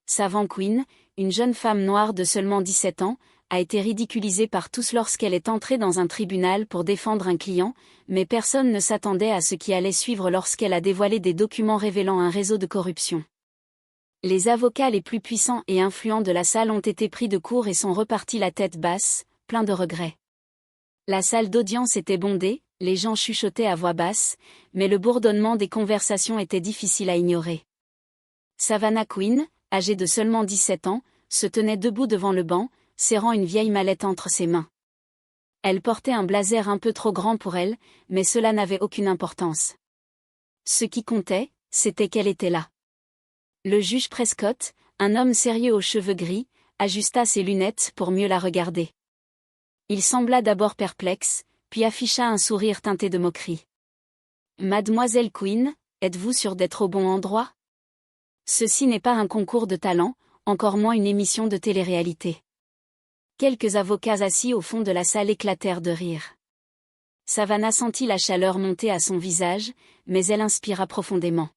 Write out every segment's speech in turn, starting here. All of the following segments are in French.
Savannah Quinn, une jeune femme noire de seulement 17 ans, a été ridiculisée par tous lorsqu'elle est entrée dans un tribunal pour défendre un client, mais personne ne s'attendait à ce qui allait suivre lorsqu'elle a dévoilé des documents révélant un réseau de corruption. Les avocats les plus puissants et influents de la salle ont été pris de court et sont repartis la tête basse, pleins de regrets. La salle d'audience était bondée, les gens chuchotaient à voix basse, mais le bourdonnement des conversations était difficile à ignorer. Savannah Quinn, âgée de seulement 17 ans, se tenait debout devant le banc, serrant une vieille mallette entre ses mains. Elle portait un blazer un peu trop grand pour elle, mais cela n'avait aucune importance. Ce qui comptait, c'était qu'elle était là. Le juge Prescott, un homme sérieux aux cheveux gris, ajusta ses lunettes pour mieux la regarder. Il sembla d'abord perplexe, puis afficha un sourire teinté de moquerie. « Mademoiselle Quinn, êtes-vous sûre d'être au bon endroit ? Ceci n'est pas un concours de talent, encore moins une émission de télé-réalité. » Quelques avocats assis au fond de la salle éclatèrent de rire. Savannah sentit la chaleur monter à son visage, mais elle inspira profondément.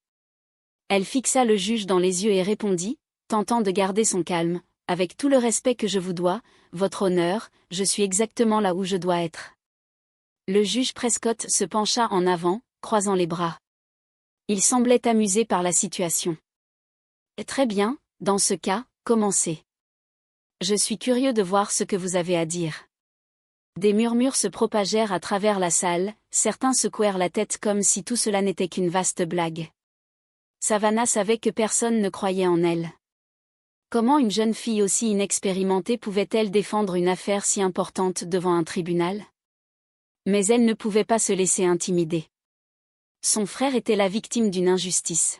Elle fixa le juge dans les yeux et répondit, tentant de garder son calme, « Avec tout le respect que je vous dois, votre honneur, je suis exactement là où je dois être. » Le juge Prescott se pencha en avant, croisant les bras. Il semblait amusé par la situation. « Très bien, dans ce cas, commencez. Je suis curieux de voir ce que vous avez à dire. » Des murmures se propagèrent à travers la salle, certains secouèrent la tête comme si tout cela n'était qu'une vaste blague. Savannah savait que personne ne croyait en elle. Comment une jeune fille aussi inexpérimentée pouvait-elle défendre une affaire si importante devant un tribunal ? Mais elle ne pouvait pas se laisser intimider. Son frère était la victime d'une injustice.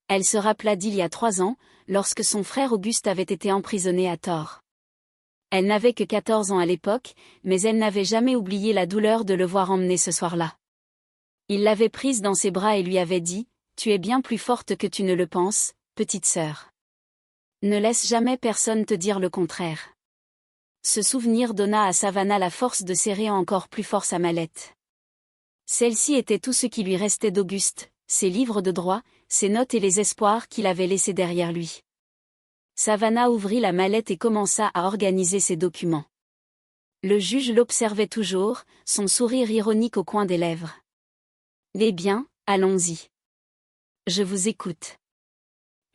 Elle se rappela d'il y a 3 ans, lorsque son frère Auguste avait été emprisonné à tort. Elle n'avait que 14 ans à l'époque, mais elle n'avait jamais oublié la douleur de le voir emmené ce soir-là. Il l'avait prise dans ses bras et lui avait dit, « Tu es bien plus forte que tu ne le penses, petite sœur. Ne laisse jamais personne te dire le contraire. » Ce souvenir donna à Savannah la force de serrer encore plus fort sa mallette. Celle-ci était tout ce qui lui restait d'Auguste, ses livres de droit, ses notes et les espoirs qu'il avait laissés derrière lui. Savannah ouvrit la mallette et commença à organiser ses documents. Le juge l'observait toujours, son sourire ironique au coin des lèvres. « Eh bien, allons-y. Je vous écoute.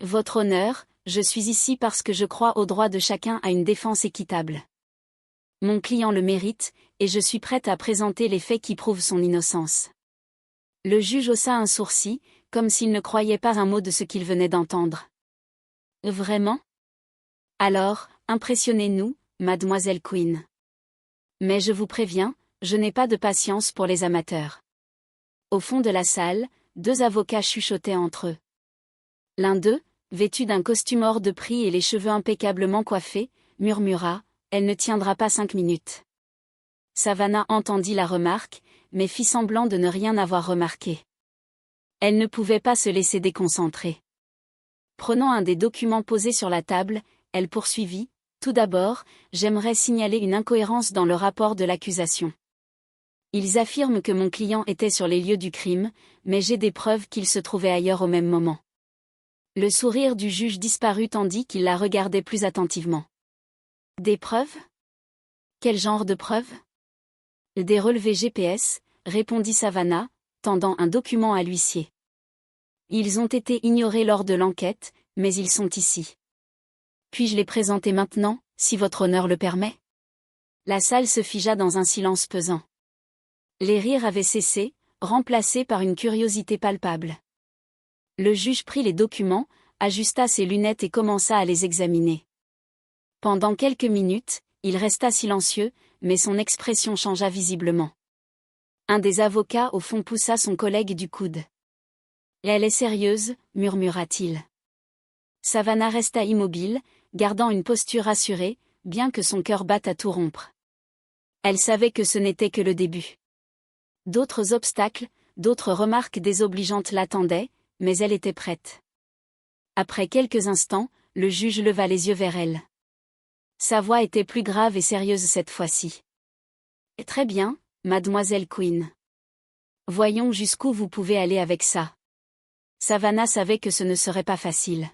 Votre honneur, je suis ici parce que je crois au droit de chacun à une défense équitable. Mon client le mérite, et je suis prête à présenter les faits qui prouvent son innocence. » Le juge haussa un sourcil, comme s'il ne croyait pas un mot de ce qu'il venait d'entendre. « Vraiment ? Alors, impressionnez-nous, mademoiselle Quinn. Mais je vous préviens, je n'ai pas de patience pour les amateurs. » Au fond de la salle, 2 avocats chuchotaient entre eux. L'un d'eux, vêtu d'un costume hors de prix et les cheveux impeccablement coiffés, murmura, « Elle ne tiendra pas 5 minutes. » Savannah entendit la remarque, mais fit semblant de ne rien avoir remarqué. Elle ne pouvait pas se laisser déconcentrer. Prenant un des documents posés sur la table, elle poursuivit, « Tout d'abord, j'aimerais signaler une incohérence dans le rapport de l'accusation. Ils affirment que mon client était sur les lieux du crime, mais j'ai des preuves qu'il se trouvait ailleurs au même moment. » Le sourire du juge disparut tandis qu'il la regardait plus attentivement. « Des preuves ? Quel genre de preuves ? » « Des relevés GPS, » répondit Savannah, tendant un document à l'huissier. « Ils ont été ignorés lors de l'enquête, mais ils sont ici. Puis-je les présenter maintenant, si votre honneur le permet ? » La salle se figea dans un silence pesant. Les rires avaient cessé, remplacés par une curiosité palpable. Le juge prit les documents, ajusta ses lunettes et commença à les examiner. Pendant quelques minutes, il resta silencieux, mais son expression changea visiblement. Un des avocats au fond poussa son collègue du coude. « Elle est sérieuse, » murmura-t-il. Savannah resta immobile, gardant une posture assurée, bien que son cœur batte à tout rompre. Elle savait que ce n'était que le début. D'autres obstacles, d'autres remarques désobligeantes l'attendaient, mais elle était prête. Après quelques instants, le juge leva les yeux vers elle. Sa voix était plus grave et sérieuse cette fois-ci. « Très bien, mademoiselle Quinn. Voyons jusqu'où vous pouvez aller avec ça. » Savannah savait que ce ne serait pas facile.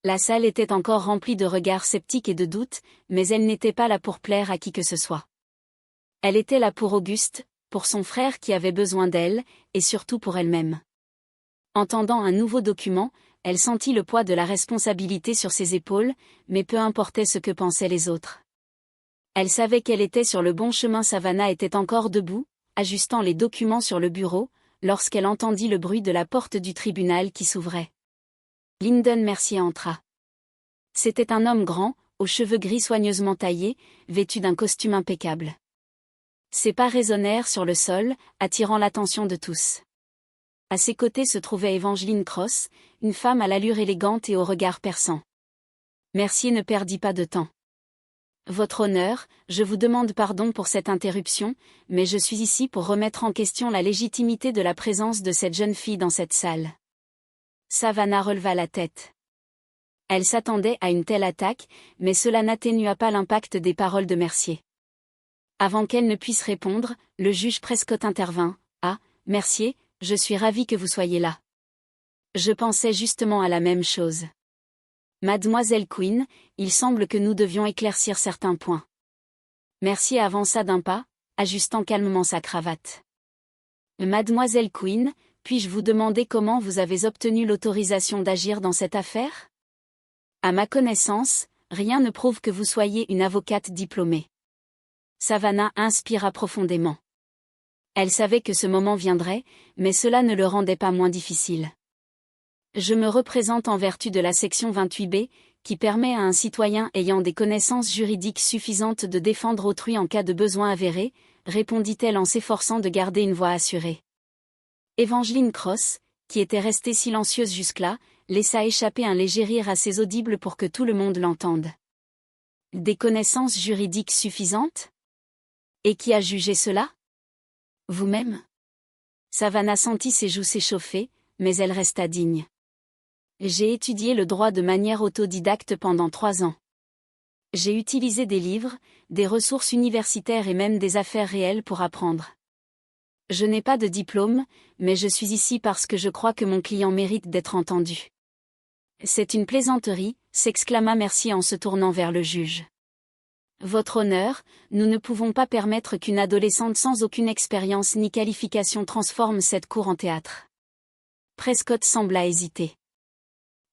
La salle était encore remplie de regards sceptiques et de doutes, mais elle n'était pas là pour plaire à qui que ce soit. Elle était là pour Auguste, pour son frère qui avait besoin d'elle, et surtout pour elle-même. Entendant un nouveau document, elle sentit le poids de la responsabilité sur ses épaules, mais peu importait ce que pensaient les autres. Elle savait qu'elle était sur le bon chemin. Savannah était encore debout, ajustant les documents sur le bureau, lorsqu'elle entendit le bruit de la porte du tribunal qui s'ouvrait. Lyndon Mercier entra. C'était un homme grand, aux cheveux gris soigneusement taillés, vêtu d'un costume impeccable. Ses pas résonnèrent sur le sol, attirant l'attention de tous. À ses côtés se trouvait Evangeline Cross, une femme à l'allure élégante et au regard perçant. Mercier ne perdit pas de temps. « Votre honneur, je vous demande pardon pour cette interruption, mais je suis ici pour remettre en question la légitimité de la présence de cette jeune fille dans cette salle. » Savannah releva la tête. Elle s'attendait à une telle attaque, mais cela n'atténua pas l'impact des paroles de Mercier. Avant qu'elle ne puisse répondre, le juge Prescott intervint. « Ah, Mercier, je suis ravi que vous soyez là. Je pensais justement à la même chose. Mademoiselle Quinn, il semble que nous devions éclaircir certains points. » Mercier avança d'un pas, ajustant calmement sa cravate. « Mademoiselle Quinn, puis-je vous demander comment vous avez obtenu l'autorisation d'agir dans cette affaire ? À ma connaissance, rien ne prouve que vous soyez une avocate diplômée. » Savannah inspira profondément. Elle savait que ce moment viendrait, mais cela ne le rendait pas moins difficile. « Je me représente en vertu de la section 28B, qui permet à un citoyen ayant des connaissances juridiques suffisantes de défendre autrui en cas de besoin avéré, répondit-elle en s'efforçant de garder une voix assurée. Evangeline Cross, qui était restée silencieuse jusque-là, laissa échapper un léger rire assez audible pour que tout le monde l'entende. « Des connaissances juridiques suffisantes ? Et qui a jugé cela ? Vous-même ? » Savannah sentit ses joues s'échauffer, mais elle resta digne. « J'ai étudié le droit de manière autodidacte pendant 3 ans. J'ai utilisé des livres, des ressources universitaires et même des affaires réelles pour apprendre. Je n'ai pas de diplôme, mais je suis ici parce que je crois que mon client mérite d'être entendu. » « C'est une plaisanterie, » s'exclama Mercier en se tournant vers le juge. « Votre honneur, nous ne pouvons pas permettre qu'une adolescente sans aucune expérience ni qualification transforme cette cour en théâtre. » Prescott sembla hésiter.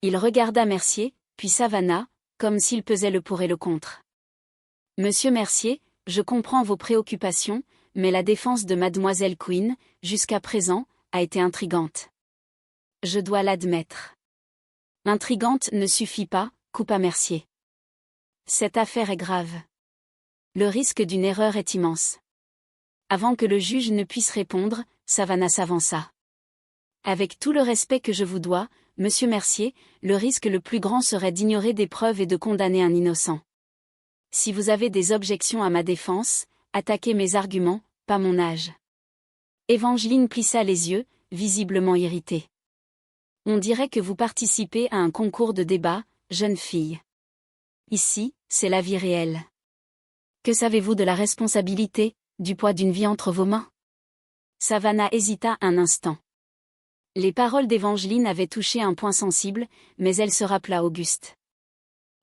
Il regarda Mercier, puis Savannah, comme s'il pesait le pour et le contre. « Monsieur Mercier, je comprends vos préoccupations, mais la défense de Mademoiselle Quinn, jusqu'à présent, a été intrigante. Je dois l'admettre. » « Intrigante ne suffit pas, » coupa Mercier. « Cette affaire est grave. Le risque d'une erreur est immense. » Avant que le juge ne puisse répondre, Savannah s'avança. « Avec tout le respect que je vous dois, monsieur Mercier, le risque le plus grand serait d'ignorer des preuves et de condamner un innocent. Si vous avez des objections à ma défense, attaquez mes arguments, pas mon âge. » Evangeline plissa les yeux, visiblement irritée. « On dirait que vous participez à un concours de débat, jeune fille. Ici, c'est la vie réelle. Que savez-vous de la responsabilité, du poids d'une vie entre vos mains ?» Savannah hésita un instant. Les paroles d'Evangeline avaient touché un point sensible, mais elle se rappela Auguste.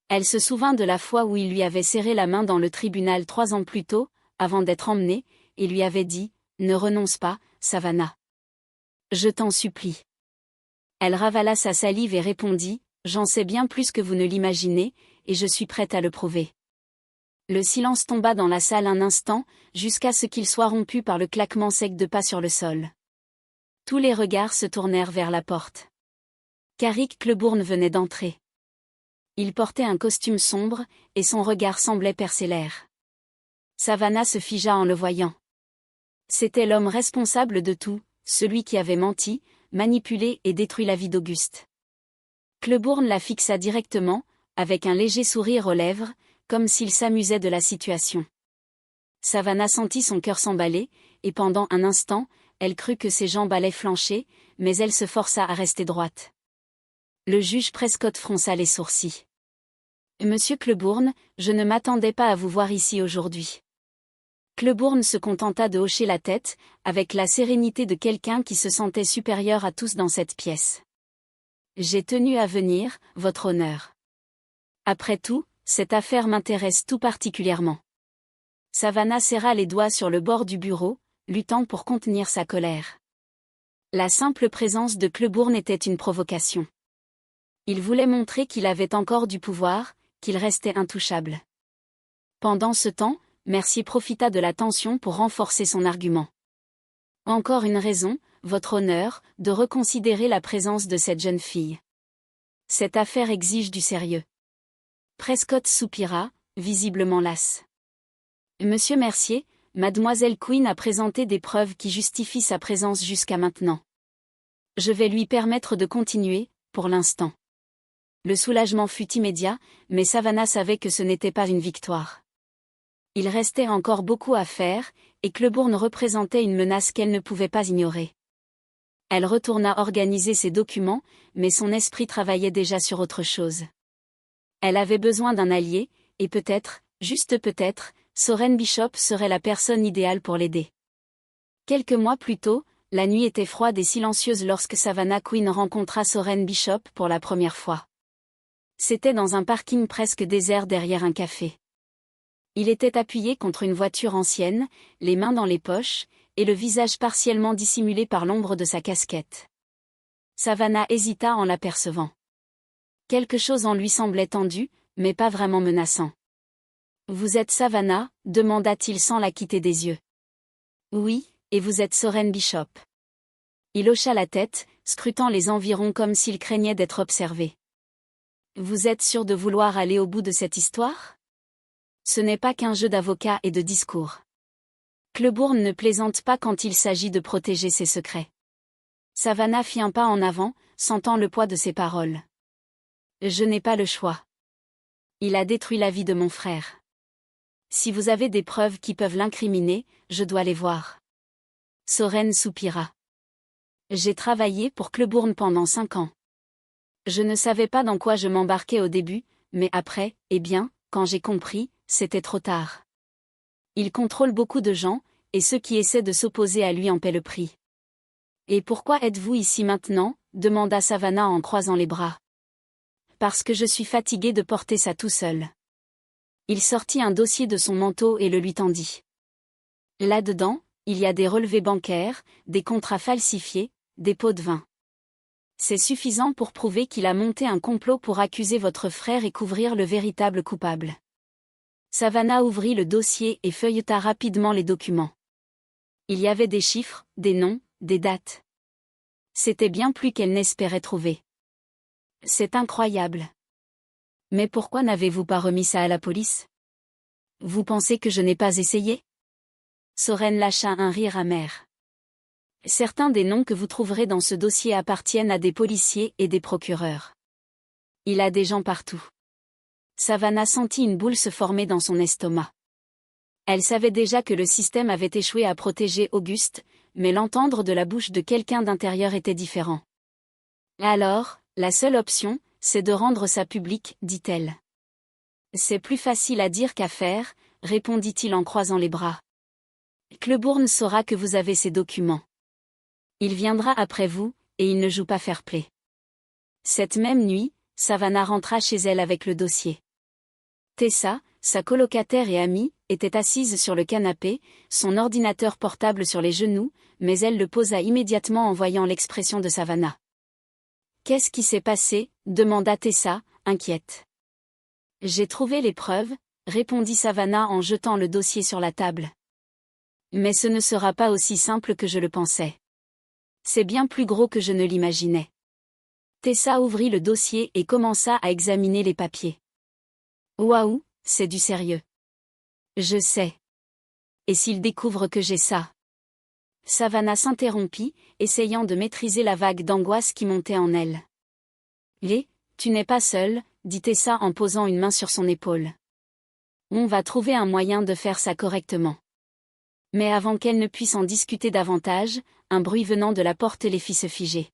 Elle se souvint de la fois où il lui avait serré la main dans le tribunal 3 ans plus tôt, avant d'être emmené, et lui avait dit « Ne renonce pas, Savannah. Je t'en supplie. » Elle ravala sa salive et répondit « J'en sais bien plus que vous ne l'imaginez, et je suis prête à le prouver. » Le silence tomba dans la salle un instant, jusqu'à ce qu'il soit rompu par le claquement sec de pas sur le sol. Tous les regards se tournèrent vers la porte. Carrick Cleburne venait d'entrer. Il portait un costume sombre, et son regard semblait percer l'air. Savannah se figea en le voyant. C'était l'homme responsable de tout, celui qui avait menti, manipulé et détruit la vie d'Auguste. Cleburne la fixa directement, avec un léger sourire aux lèvres, comme s'il s'amusait de la situation. Savannah sentit son cœur s'emballer, et pendant un instant, elle crut que ses jambes allaient flancher, mais elle se força à rester droite. Le juge Prescott fronça les sourcils. « Monsieur Cleburne, je ne m'attendais pas à vous voir ici aujourd'hui. » Cleburne se contenta de hocher la tête, avec la sérénité de quelqu'un qui se sentait supérieur à tous dans cette pièce. « J'ai tenu à venir, votre honneur. Après tout, cette affaire m'intéresse tout particulièrement. Savannah serra les doigts sur le bord du bureau, luttant pour contenir sa colère. La simple présence de Cleburne était une provocation. Il voulait montrer qu'il avait encore du pouvoir, qu'il restait intouchable. Pendant ce temps, Mercier profita de la tension pour renforcer son argument. Encore une raison, votre honneur, de reconsidérer la présence de cette jeune fille. Cette affaire exige du sérieux. Prescott soupira, visiblement las. Monsieur Mercier, mademoiselle Quinn a présenté des preuves qui justifient sa présence jusqu'à maintenant. Je vais lui permettre de continuer, pour l'instant. Le soulagement fut immédiat, mais Savannah savait que ce n'était pas une victoire. Il restait encore beaucoup à faire, et Cleburne représentait une menace qu'elle ne pouvait pas ignorer. Elle retourna organiser ses documents, mais son esprit travaillait déjà sur autre chose. Elle avait besoin d'un allié, et peut-être, juste peut-être, Soren Bishop serait la personne idéale pour l'aider. Quelques mois plus tôt, la nuit était froide et silencieuse lorsque Savannah Quinn rencontra Soren Bishop pour la première fois. C'était dans un parking presque désert derrière un café. Il était appuyé contre une voiture ancienne, les mains dans les poches, et le visage partiellement dissimulé par l'ombre de sa casquette. Savannah hésita en l'apercevant. Quelque chose en lui semblait tendu, mais pas vraiment menaçant. « Vous êtes Savannah ?» demanda-t-il sans la quitter des yeux. « Oui, et vous êtes Soren Bishop. » Il hocha la tête, scrutant les environs comme s'il craignait d'être observé. « Vous êtes sûr de vouloir aller au bout de cette histoire ? Ce n'est pas qu'un jeu d'avocat et de discours. Cleburne ne plaisante pas quand il s'agit de protéger ses secrets. » Savannah fit un pas en avant, sentant le poids de ses paroles. « Je n'ai pas le choix. Il a détruit la vie de mon frère. Si vous avez des preuves qui peuvent l'incriminer, je dois les voir. » Soren soupira. « J'ai travaillé pour Cleburne pendant 5 ans. Je ne savais pas dans quoi je m'embarquais au début, mais après, eh bien, quand j'ai compris, c'était trop tard. Il contrôle beaucoup de gens, et ceux qui essaient de s'opposer à lui en paient le prix. »« Et pourquoi êtes-vous ici maintenant ?» demanda Savannah en croisant les bras. « Parce que je suis fatigué de porter ça tout seul. » Il sortit un dossier de son manteau et le lui tendit. Là-dedans, il y a des relevés bancaires, des contrats falsifiés, des pots de vin. C'est suffisant pour prouver qu'il a monté un complot pour accuser votre frère et couvrir le véritable coupable. Savannah ouvrit le dossier et feuilleta rapidement les documents. Il y avait des chiffres, des noms, des dates. C'était bien plus qu'elle n'espérait trouver. C'est incroyable. Mais pourquoi n'avez-vous pas remis ça à la police ? Vous pensez que je n'ai pas essayé ? Soren lâcha un rire amer. Certains des noms que vous trouverez dans ce dossier appartiennent à des policiers et des procureurs. Il a des gens partout. Savannah sentit une boule se former dans son estomac. Elle savait déjà que le système avait échoué à protéger Auguste, mais l'entendre de la bouche de quelqu'un d'intérieur était différent. Alors, la seule option, c'est de rendre ça public, dit-elle. C'est plus facile à dire qu'à faire, répondit-il en croisant les bras. Cleburne saura que vous avez ces documents. Il viendra après vous, et il ne joue pas fair-play. Cette même nuit, Savannah rentra chez elle avec le dossier. Tessa, sa colocataire et amie, était assise sur le canapé, son ordinateur portable sur les genoux, mais elle le posa immédiatement en voyant l'expression de Savannah. « Qu'est-ce qui s'est passé ?» demanda Tessa, inquiète. « J'ai trouvé les preuves, » répondit Savannah en jetant le dossier sur la table. « Mais ce ne sera pas aussi simple que je le pensais. C'est bien plus gros que je ne l'imaginais. » Tessa ouvrit le dossier et commença à examiner les papiers. « Waouh, c'est du sérieux. » « Je sais. Et s'il découvre que j'ai ça ?» Savannah s'interrompit, essayant de maîtriser la vague d'angoisse qui montait en elle. « Tu n'es pas seule, » dit Tessa en posant une main sur son épaule. « On va trouver un moyen de faire ça correctement. » Mais avant qu'elle ne puisse en discuter davantage, un bruit venant de la porte les fit se figer.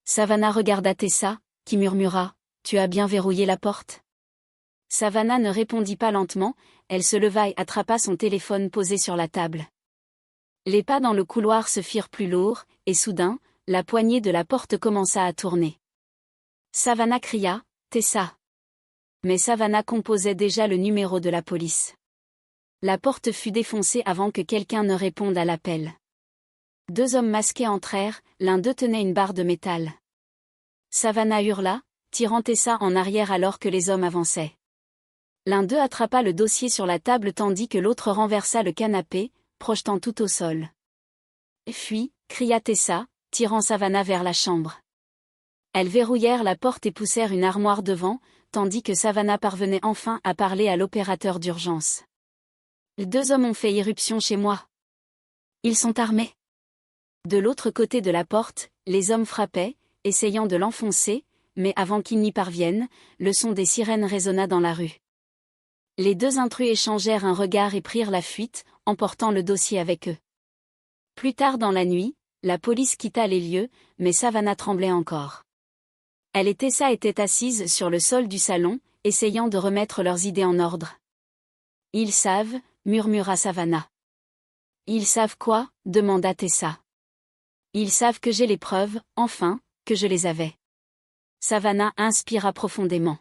Savannah regarda Tessa, qui murmura « Tu as bien verrouillé la porte ?» Savannah ne répondit pas lentement, elle se leva et attrapa son téléphone posé sur la table. Les pas dans le couloir se firent plus lourds, et soudain, la poignée de la porte commença à tourner. Savannah cria « Tessa !» Mais Savannah composait déjà le numéro de la police. La porte fut défoncée avant que quelqu'un ne réponde à l'appel. 2 hommes masqués entrèrent, l'un d'eux tenait une barre de métal. Savannah hurla, tirant Tessa en arrière alors que les hommes avançaient. L'un d'eux attrapa le dossier sur la table tandis que l'autre renversa le canapé, projetant tout au sol. « Fuis !» cria Tessa, tirant Savannah vers la chambre. Elles verrouillèrent la porte et poussèrent une armoire devant, tandis que Savannah parvenait enfin à parler à l'opérateur d'urgence. « 2 hommes ont fait irruption chez moi. Ils sont armés. » De l'autre côté de la porte, les hommes frappaient, essayant de l'enfoncer, mais avant qu'ils n'y parviennent, le son des sirènes résonna dans la rue. Les 2 intrus échangèrent un regard et prirent la fuite, emportant le dossier avec eux. Plus tard dans la nuit, la police quitta les lieux, mais Savannah tremblait encore. Elle et Tessa étaient assises sur le sol du salon, essayant de remettre leurs idées en ordre. « Ils savent » murmura Savannah. « Ils savent quoi » demanda Tessa. « Ils savent que j'ai les preuves, enfin, que je les avais. » Savannah inspira profondément.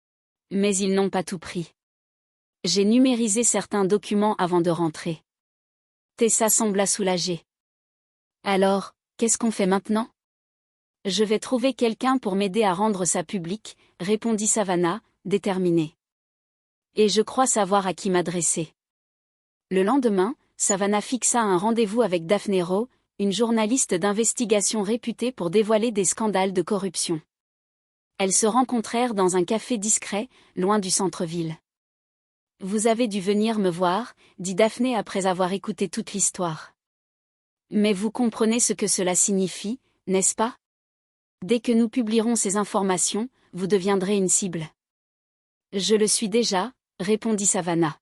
« Mais ils n'ont pas tout pris. J'ai numérisé certains documents avant de rentrer. » Tessa sembla soulagée. « Alors, qu'est-ce qu'on fait maintenant ? » « Je vais trouver quelqu'un pour m'aider à rendre ça public, » répondit Savannah, déterminée. « Et je crois savoir à qui m'adresser. » Le lendemain, Savannah fixa un rendez-vous avec Daphne Rowe, une journaliste d'investigation réputée pour dévoiler des scandales de corruption. Elles se rencontrèrent dans un café discret, loin du centre-ville. « Vous avez dû venir me voir, » dit Daphne après avoir écouté toute l'histoire. « Mais vous comprenez ce que cela signifie, n'est-ce pas ? Dès que nous publierons ces informations, vous deviendrez une cible. »« Je le suis déjà, » répondit Savannah.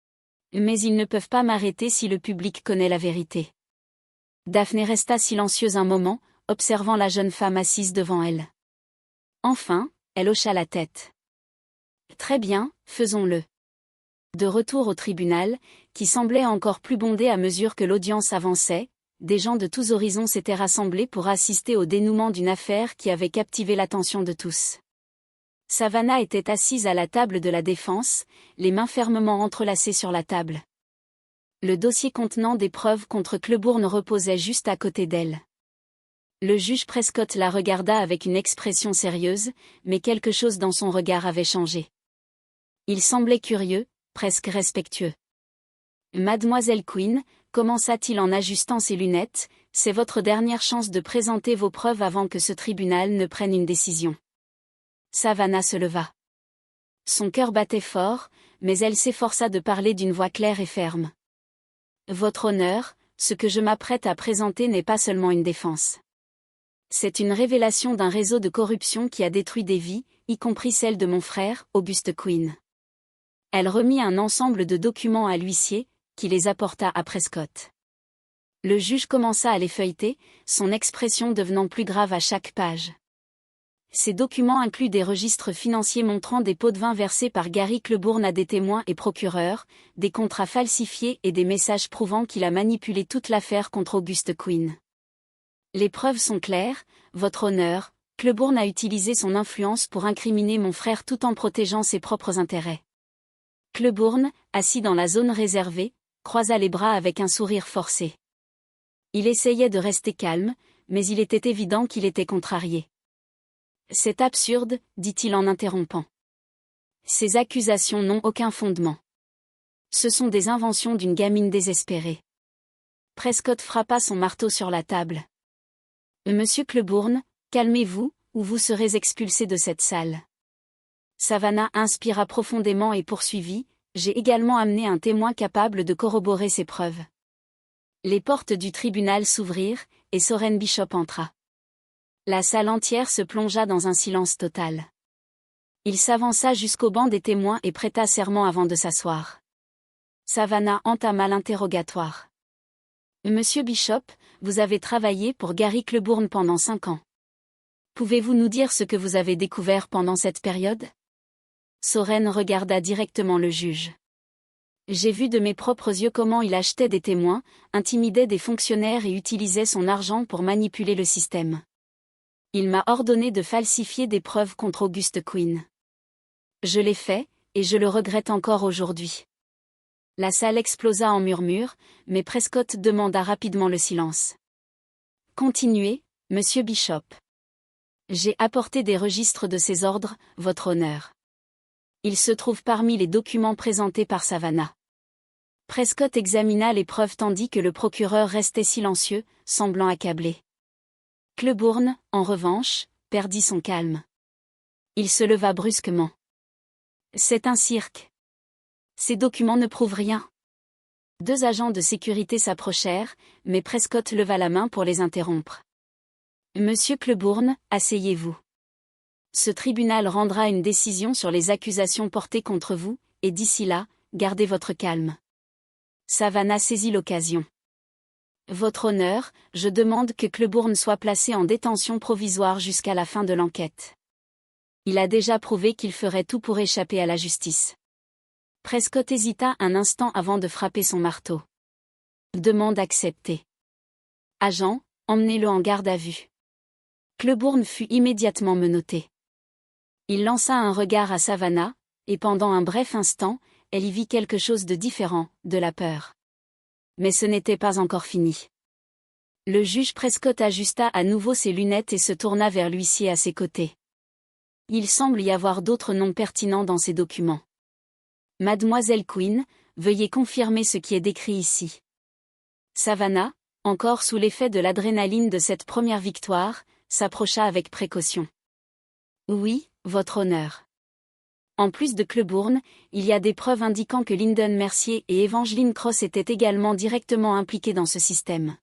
« Mais ils ne peuvent pas m'arrêter si le public connaît la vérité. » Daphne resta silencieuse un moment, observant la jeune femme assise devant elle. Enfin, elle hocha la tête. « Très bien, faisons-le. » De retour au tribunal, qui semblait encore plus bondé à mesure que l'audience avançait, des gens de tous horizons s'étaient rassemblés pour assister au dénouement d'une affaire qui avait captivé l'attention de tous. Savannah était assise à la table de la défense, les mains fermement entrelacées sur la table. Le dossier contenant des preuves contre Cleburne reposait juste à côté d'elle. Le juge Prescott la regarda avec une expression sérieuse, mais quelque chose dans son regard avait changé. Il semblait curieux, presque respectueux. « Mademoiselle Quinn, » commença-t-il en ajustant ses lunettes, « c'est votre dernière chance de présenter vos preuves avant que ce tribunal ne prenne une décision. » Savannah se leva. Son cœur battait fort, mais elle s'efforça de parler d'une voix claire et ferme. « Votre honneur, ce que je m'apprête à présenter n'est pas seulement une défense. C'est une révélation d'un réseau de corruption qui a détruit des vies, y compris celle de mon frère, Auguste Quinn. » Elle remit un ensemble de documents à l'huissier, qui les apporta à Prescott. Le juge commença à les feuilleter, son expression devenant plus grave à chaque page. Ces documents incluent des registres financiers montrant des pots de vin versés par Gary Cleburne à des témoins et procureurs, des contrats falsifiés et des messages prouvant qu'il a manipulé toute l'affaire contre Auguste Quinn. Les preuves sont claires, votre honneur, Cleburne a utilisé son influence pour incriminer mon frère tout en protégeant ses propres intérêts. Cleburne, assis dans la zone réservée, croisa les bras avec un sourire forcé. Il essayait de rester calme, mais il était évident qu'il était contrarié. « C'est absurde, » dit-il en interrompant. « Ces accusations n'ont aucun fondement. Ce sont des inventions d'une gamine désespérée. » Prescott frappa son marteau sur la table. « Monsieur Cleburne, calmez-vous, ou vous serez expulsé de cette salle. » Savannah inspira profondément et poursuivit, « J'ai également amené un témoin capable de corroborer ces preuves. » Les portes du tribunal s'ouvrirent, et Soren Bishop entra. La salle entière se plongea dans un silence total. Il s'avança jusqu'au banc des témoins et prêta serment avant de s'asseoir. Savannah entama l'interrogatoire. « Monsieur Bishop, vous avez travaillé pour Gary Cleburne pendant 5 ans. Pouvez-vous nous dire ce que vous avez découvert pendant cette période ?» Soren regarda directement le juge. « J'ai vu de mes propres yeux comment il achetait des témoins, intimidait des fonctionnaires et utilisait son argent pour manipuler le système. Il m'a ordonné de falsifier des preuves contre Auguste Quinn. Je l'ai fait, et je le regrette encore aujourd'hui. La salle explosa en murmures, mais Prescott demanda rapidement le silence. Continuez, monsieur Bishop. J'ai apporté des registres de ces ordres, votre honneur. Ils se trouvent parmi les documents présentés par Savannah. Prescott examina les preuves tandis que le procureur restait silencieux, semblant accablé. Cleburne, en revanche, perdit son calme. Il se leva brusquement. C'est un cirque. Ces documents ne prouvent rien. Deux agents de sécurité s'approchèrent, mais Prescott leva la main pour les interrompre. Monsieur Cleburne, asseyez-vous. Ce tribunal rendra une décision sur les accusations portées contre vous, et d'ici là, gardez votre calme. Savannah saisit l'occasion. Votre honneur, je demande que Cleburne soit placé en détention provisoire jusqu'à la fin de l'enquête. Il a déjà prouvé qu'il ferait tout pour échapper à la justice. Prescott hésita un instant avant de frapper son marteau. Demande acceptée. Agent, emmenez-le en garde à vue. Cleburne fut immédiatement menotté. Il lança un regard à Savannah, et pendant un bref instant, elle y vit quelque chose de différent, de la peur. Mais ce n'était pas encore fini. Le juge Prescott ajusta à nouveau ses lunettes et se tourna vers l'huissier à ses côtés. Il semble y avoir d'autres noms pertinents dans ces documents. Mademoiselle Quinn, veuillez confirmer ce qui est décrit ici. Savannah, encore sous l'effet de l'adrénaline de cette première victoire, s'approcha avec précaution. Oui, votre honneur. En plus de Cleburne, il y a des preuves indiquant que Lyndon Mercier et Evangeline Cross étaient également directement impliqués dans ce système.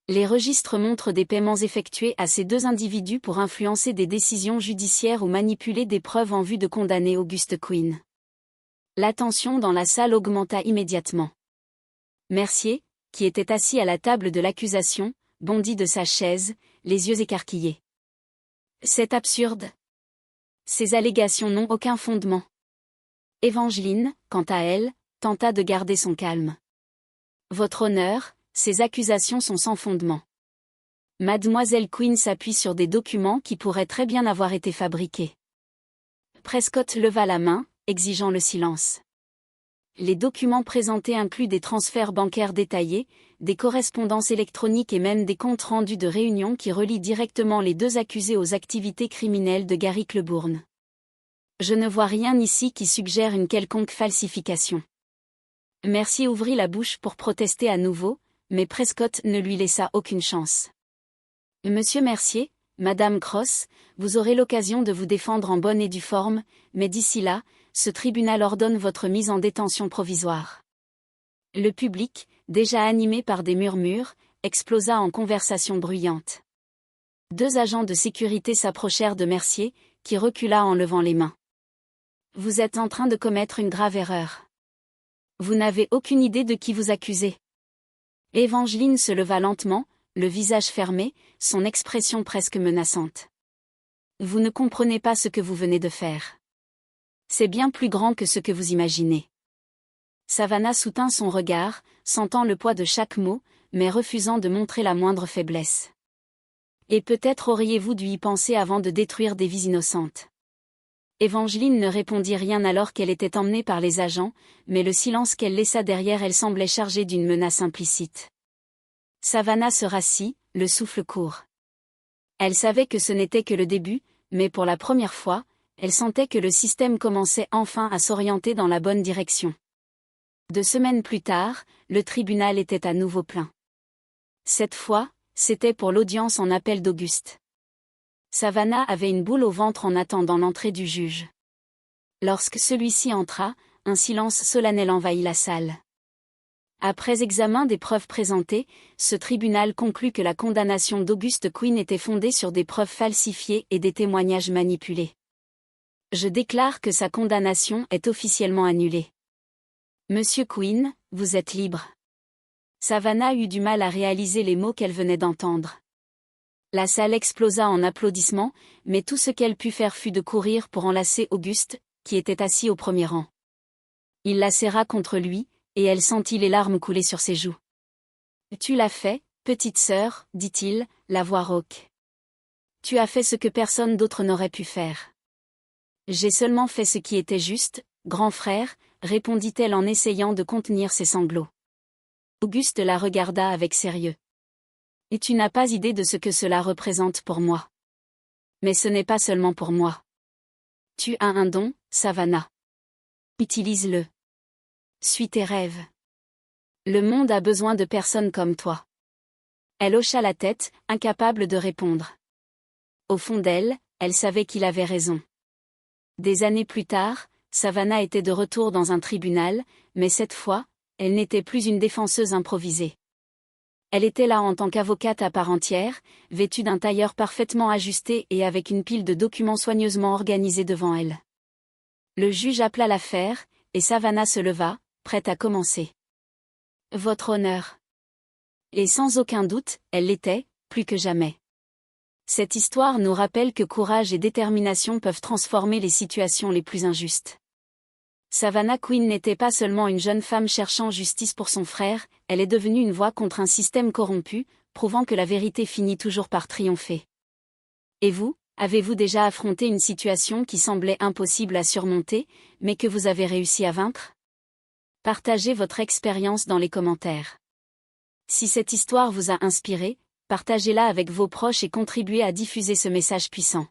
Les registres montrent des paiements effectués à ces deux individus pour influencer des décisions judiciaires ou manipuler des preuves en vue de condamner Auguste Quinn. L'attention dans la salle augmenta immédiatement. Mercier, qui était assis à la table de l'accusation, bondit de sa chaise, les yeux écarquillés. C'est absurde. Ces allégations n'ont aucun fondement. Evangeline, quant à elle, tenta de garder son calme. Votre honneur, ces accusations sont sans fondement. Mademoiselle Quinn s'appuie sur des documents qui pourraient très bien avoir été fabriqués. Prescott leva la main, exigeant le silence. Les documents présentés incluent des transferts bancaires détaillés, des correspondances électroniques et même des comptes rendus de réunions qui relient directement les deux accusés aux activités criminelles de Gary Cleburne. Je ne vois rien ici qui suggère une quelconque falsification. Mercier ouvrit la bouche pour protester à nouveau, mais Prescott ne lui laissa aucune chance. Monsieur Mercier, Madame Cross, vous aurez l'occasion de vous défendre en bonne et due forme, mais d'ici là, ce tribunal ordonne votre mise en détention provisoire. Le public, déjà animé par des murmures, explosa en conversation bruyante. Deux agents de sécurité s'approchèrent de Mercier, qui recula en levant les mains. Vous êtes en train de commettre une grave erreur. Vous n'avez aucune idée de qui vous accusez. Evangeline se leva lentement, le visage fermé, son expression presque menaçante. Vous ne comprenez pas ce que vous venez de faire. C'est bien plus grand que ce que vous imaginez. Savannah soutint son regard, sentant le poids de chaque mot, mais refusant de montrer la moindre faiblesse. Et peut-être auriez-vous dû y penser avant de détruire des vies innocentes. Evangeline ne répondit rien alors qu'elle était emmenée par les agents, mais le silence qu'elle laissa derrière elle semblait chargé d'une menace implicite. Savannah se rassit, le souffle court. Elle savait que ce n'était que le début, mais pour la première fois, elle sentait que le système commençait enfin à s'orienter dans la bonne direction. 2 semaines plus tard, le tribunal était à nouveau plein. Cette fois, c'était pour l'audience en appel d'Auguste. Savannah avait une boule au ventre en attendant l'entrée du juge. Lorsque celui-ci entra, un silence solennel envahit la salle. Après examen des preuves présentées, ce tribunal conclut que la condamnation d'Auguste Quinn était fondée sur des preuves falsifiées et des témoignages manipulés. Je déclare que sa condamnation est officiellement annulée. Monsieur Quinn, vous êtes libre. Savannah eut du mal à réaliser les mots qu'elle venait d'entendre. La salle explosa en applaudissements, mais tout ce qu'elle put faire fut de courir pour enlacer Auguste, qui était assis au premier rang. Il la serra contre lui, et elle sentit les larmes couler sur ses joues. « Tu l'as fait, petite sœur, dit-il, la voix rauque. Tu as fait ce que personne d'autre n'aurait pu faire. J'ai seulement fait ce qui était juste, grand frère, répondit-elle en essayant de contenir ses sanglots. Auguste la regarda avec sérieux. Et tu n'as pas idée de ce que cela représente pour moi. Mais ce n'est pas seulement pour moi. Tu as un don, Savannah. Utilise-le. Suis tes rêves. Le monde a besoin de personnes comme toi. Elle hocha la tête, incapable de répondre. Au fond d'elle, elle savait qu'il avait raison. Des années plus tard, Savannah était de retour dans un tribunal, mais cette fois, elle n'était plus une défenseuse improvisée. Elle était là en tant qu'avocate à part entière, vêtue d'un tailleur parfaitement ajusté et avec une pile de documents soigneusement organisés devant elle. Le juge appela l'affaire, et Savannah se leva, prête à commencer. Votre honneur. Et sans aucun doute, elle l'était, plus que jamais. Cette histoire nous rappelle que courage et détermination peuvent transformer les situations les plus injustes. Savannah Quinn n'était pas seulement une jeune femme cherchant justice pour son frère, elle est devenue une voix contre un système corrompu, prouvant que la vérité finit toujours par triompher. Et vous, avez-vous déjà affronté une situation qui semblait impossible à surmonter, mais que vous avez réussi à vaincre? Partagez votre expérience dans les commentaires. Si cette histoire vous a inspiré, partagez-la avec vos proches et contribuez à diffuser ce message puissant.